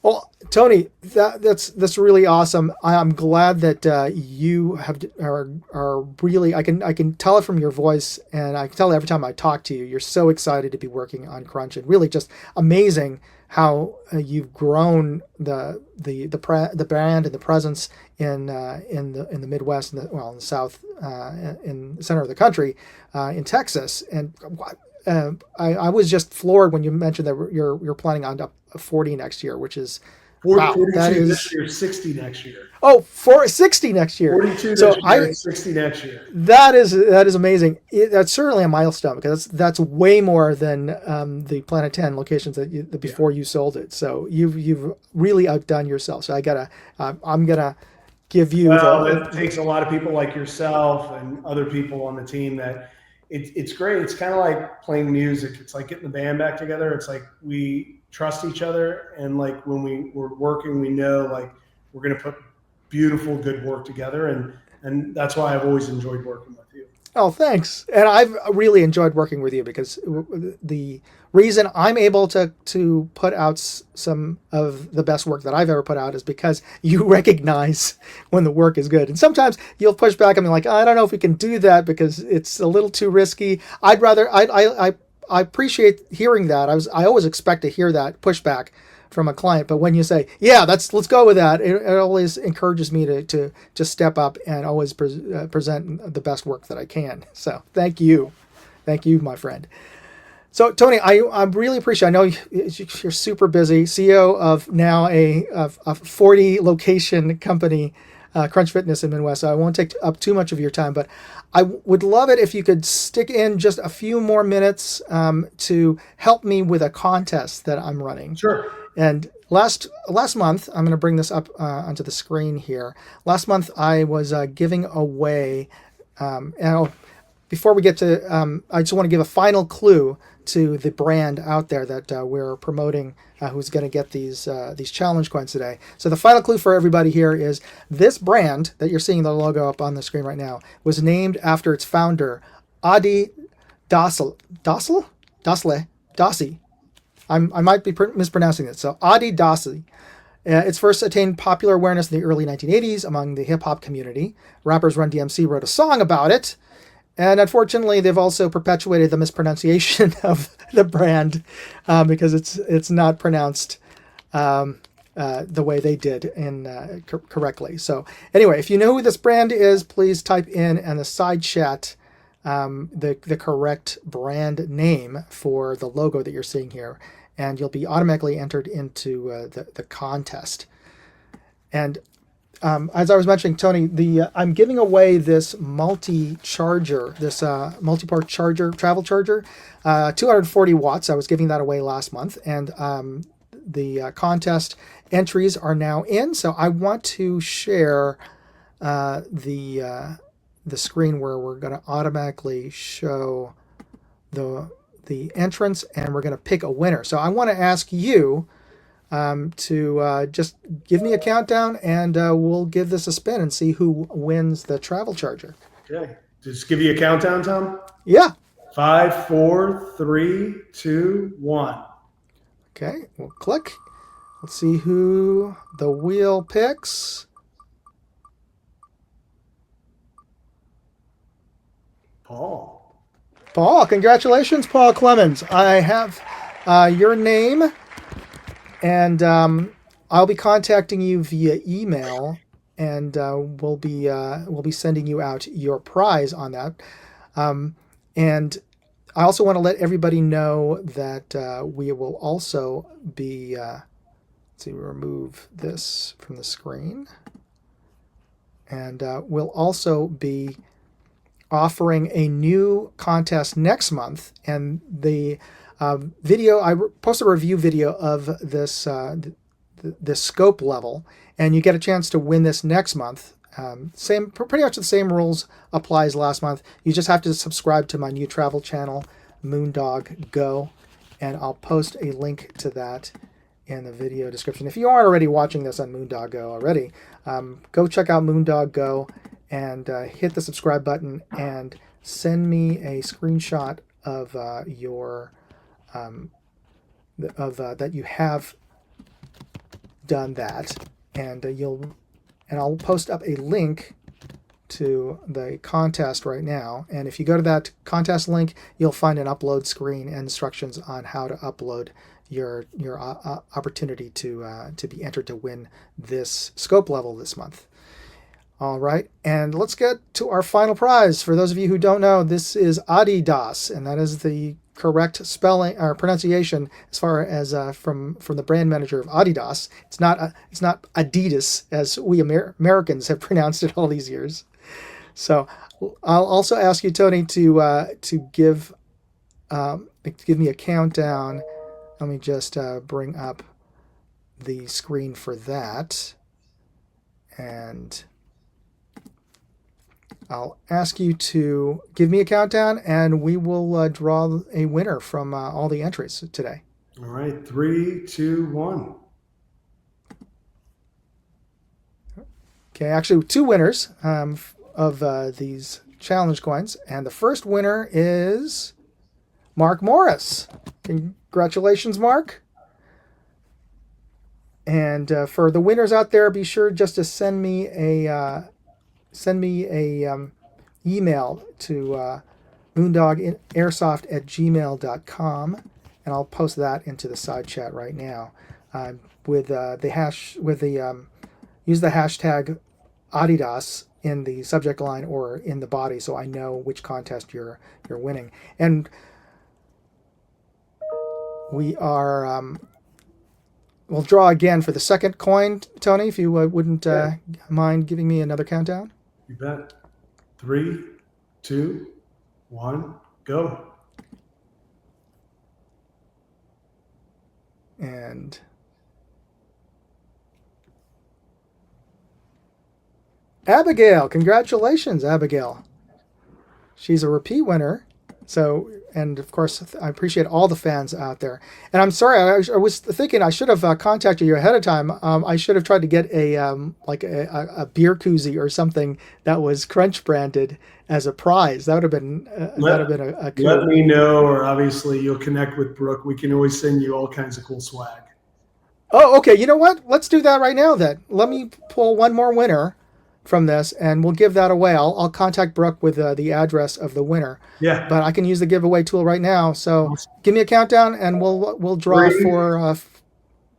Well, Tony, that's really awesome. I'm glad that you are really. I can tell it from your voice, and I can tell every time I talk to you, you're so excited to be working on Crunch, and really just amazing how you've grown the brand and the presence in the Midwest, in the South, in the center of the country, in Texas. And I was just floored when you mentioned that you're planning on up 40 next year, which is Wow, 42 that this is. year, 60 next year. Oh, 460 next year. 42 So this year, 60 next year. that is amazing. That's certainly a milestone because that's way more than the Planet 10 locations that before you sold it. So you've really outdone yourself. So I'm gonna give you Well, it takes a lot of people like yourself and other people on the team that it's great. It's kind of like playing music. It's like getting the band back together. It's like we trust each other, and like when we're working, we know like we're going to put beautiful, good work together, and that's why I've always enjoyed working with you. Oh, thanks. And I've really enjoyed working with you because the reason I'm able to put out some of the best work that I've ever put out is because you recognize when the work is good. And sometimes you'll push back and be like, I don't know if we can do that because it's a little too risky. I appreciate hearing that. I always expect to hear that pushback from a client, but when you say, yeah, let's go with that, it always encourages me to just step up and always present the best work that I can. So thank you, my friend. So Tony, I really appreciate. I know you're super busy, CEO of now a 40 location company, Crunch Fitness in Midwest. So I won't take up too much of your time, but I would love it if you could stick in just a few more minutes to help me with a contest that I'm running. Sure. And last month, I'm going to bring this up onto the screen here. Last month, I was giving away, before we get to, I just want to give a final clue to the brand out there that we're promoting, who's going to get these challenge coins today. So the final clue for everybody here is this brand that you're seeing the logo up on the screen right now was named after its founder, Adi Dassel. Dassi. I might be mispronouncing it. So Adi Dassi. It's first attained popular awareness in the early 1980s among the hip-hop community. Rappers Run DMC wrote a song about it. And unfortunately, they've also perpetuated the mispronunciation of the brand because it's not pronounced the way they did correctly. So anyway, if you know who this brand is, please type in the side chat the correct brand name for the logo that you're seeing here, and you'll be automatically entered into the contest. And as I was mentioning, Tony, I'm giving away this multi-charger, this multi-part charger, travel charger, 240 watts. I was giving that away last month, and the contest entries are now in. So I want to share the screen where we're going to automatically show the entrance, and we're going to pick a winner. So I want to ask you to just give me a countdown, and we'll give this a spin and see who wins the travel charger. Okay. Just give you a countdown, Tom? Yeah. 5, 4, 3, 2, 1. Okay, we'll click. Let's see who the wheel picks. Paul, congratulations, Paul Clemens. I have your name, and I'll be contacting you via email, and we'll be sending you out your prize on that. And I also want to let everybody know that we will also be. Let's see, remove this from the screen, and we'll also be offering a new contest next month, and the video, I posted a review video of this this scope level, and you get a chance to win this next month. Pretty much the same rules apply as last month. You just have to subscribe to my new travel channel, Moondog Go, and I'll post a link to that in the video description. If you aren't already watching this on Moondog Go already, go check out Moondog Go and hit the subscribe button and send me a screenshot of your that you have done that, and I'll post up a link to the contest right now. And if you go to that contest link, you'll find an upload screen and instructions on how to upload your opportunity to be entered to win this scope level this month. All right, and let's get to our final prize. For those of you who don't know, this is Adidas, and that is the correct spelling or pronunciation as far as from the brand manager of Adidas. It's not Adidas as we Americans have pronounced it all these years. So I'll also ask you, Tony, to give me a countdown. Let me just bring up the screen for that, and I'll ask you to give me a countdown, and we will draw a winner from all the entries today. All right, 3, 2, 1. Okay, actually 2 winners of these challenge coins, and the first winner is Mark Morris. Congratulations, Mark. And for the winners out there, be sure just to send me a email to moondogairsoft@gmail.com, and I'll post that into the side chat right now. Use the hashtag Adidas in the subject line or in the body, so I know which contest you're winning. And we are we'll draw again for the second coin, Tony, if you wouldn't mind giving me another countdown. You bet. 3, 2, 1, go. And Abigail, congratulations, Abigail. She's a repeat winner. So, and of course, I appreciate all the fans out there. And I'm sorry, I was thinking I should have contacted you ahead of time. I should have tried to get a beer koozie or something that was Crunch branded as a prize. That would have been a cool. Let me know, or obviously you'll connect with Brooke. We can always send you all kinds of cool swag. Oh, okay. You know what? Let's do that right now then. Let me pull one more winner from this, and we'll give that away. I'll contact Brooke with the address of the winner. Yeah. But I can use the giveaway tool right now. So give me a countdown, and we'll draw 3, for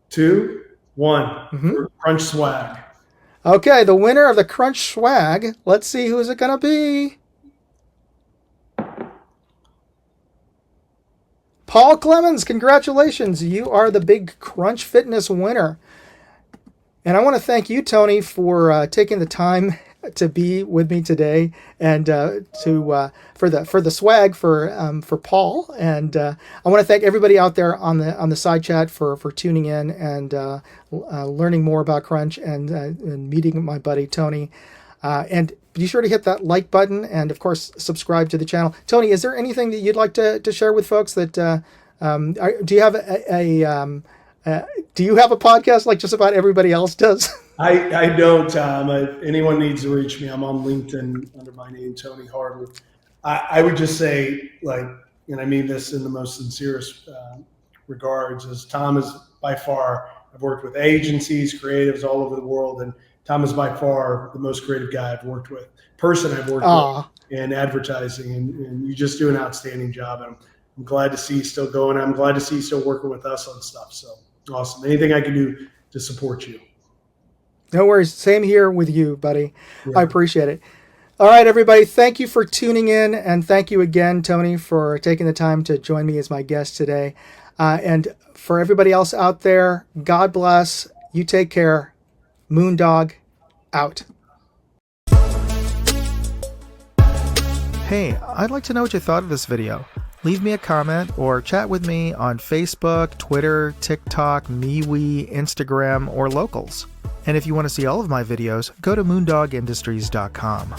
2, 1. For Crunch swag. Okay, the winner of the Crunch swag. Let's see who's it gonna be. Paul Clemens, congratulations! You are the big Crunch Fitness winner. And I want to thank you, Tony, for taking the time to be with me today, and for the swag for Paul. And I want to thank everybody out there on the side chat for tuning in and learning more about Crunch and meeting my buddy Tony. And be sure to hit that like button and of course subscribe to the channel. Tony, is there anything that you'd like to share with folks? That do you have do you have a podcast like just about everybody else does? I don't, Tom. Anyone needs to reach me, I'm on LinkedIn under my name, Tony Hartl. I would just say, and I mean this in the most sincerest regards, is Tom is by far, I've worked with agencies, creatives all over the world, and Tom is by far the most creative guy I've worked with, with in advertising, and you just do an outstanding job. And I'm glad to see you still going. I'm glad to see you still working with us on stuff. So awesome. Anything I can do to support you. No worries. Same here with you, buddy. Yeah. I appreciate it. All right, everybody. Thank you for tuning in. And thank you again, Tony, for taking the time to join me as my guest today. And for everybody else out there, God bless. You take care. Moondog out. Hey, I'd like to know what you thought of this video. Leave me a comment or chat with me on Facebook, Twitter, TikTok, MeWe, Instagram, or Locals. And if you want to see all of my videos, go to moondogindustries.com.